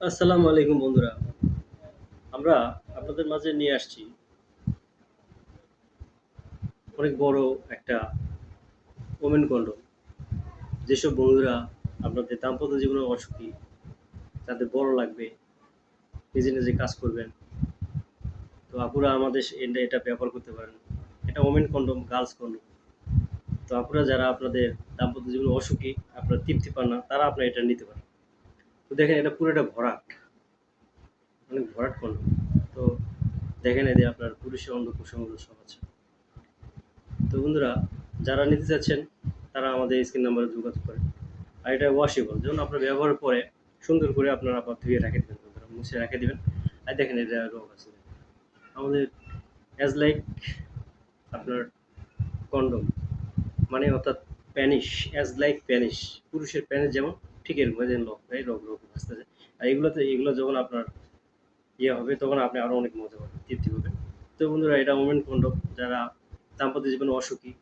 আসসালামু আলাইকুম বন্ধুরা। আমরা আপনাদের মাঝে নিয়ে আসছি অনেক বড় একটা ওমেন কন্ডম। যেসব বন্ধুরা আপনাদের দাম্পত্য জীবনে অসুখী, তাদের বড় লাগবে, নিজে নিজে কাজ করবেন। তো আপুরা আমাদের এটা ব্যবহার করতে পারেন। এটা ওমেন কন্ডম, গার্লস কন্ডম। তো আপুরা যারা আপনাদের দাম্পত্য জীবনে অসুখী, আপনারা তৃপ্তি পান না, তারা আপনারা এটা নিতে পারেন। তো দেখেন এটা পুরোটা ভরাট, অনেক ভরাট কন্ডম। তো দেখেন এতে আপনার পুরুষের অঙ্গ প্রসঙ্গ সব আছে। তো বন্ধুরা, যারা নিতে চাচ্ছেন তারা আমাদের স্ক্রিন নাম্বারে যোগাযোগ করেন। আর এটা ওয়াশেবল, যেমন আপনার ব্যবহারের পরে সুন্দর করে আপনারা আবার ধুয়ে রেখে দেবেন, বন্ধুরা মুছে রেখে দেবেন। আর দেখেন এটা রোগ আছে আমাদের অ্যাজ লাইক আপনার কন্ডম, মানে অর্থাৎ প্যানিশ, অ্যাজ লাইক প্যানিশ, পুরুষের প্যানিশ যেমন ঠিক এরকম যেন লোক এই রোগ রোগ আসতেছে। আর এগুলো যখন আপনার ইয়ে হবে তখন আপনি আরও অনেক মজা পাবেন, তৃপ্তি পাবেন। তো বন্ধুরা, এটা ওমেন কন্ডম। যারা দাম্পত্য জীবনে অসুখী,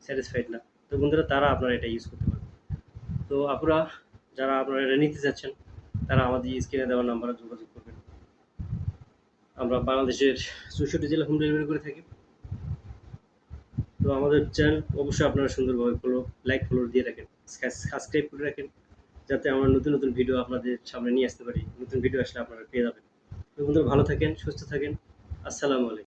স্যাটিসফাইড না, তো বন্ধুরা তারা আপনারা এটা ইউজ করতে পারেন। তো আপনারা যারা আপনারা এটা নিতে চাচ্ছেন তারা আমাদের স্ক্রিনে দেওয়া নাম্বারে যোগাযোগ করবেন। আমরা বাংলাদেশের 64 জেলা হোম ডেলিভারি করে থাকি। তো আমাদের চ্যানেল অবশ্যই আপনারা সুন্দরভাবে ফলো দিয়ে রাখেন, সাবস্ক্রাইব করে রাখেন, যাতে আমরা নতুন নতুন ভিডিও আপনাদের সামনে নিয়ে আসতে পারি। নতুন ভিডিও আসলে আপনারা পেয়ে যাবেন। তো বন্ধুরা, ভালো থাকেন, সুস্থ থাকেন। আসসালামু আলাইকুম।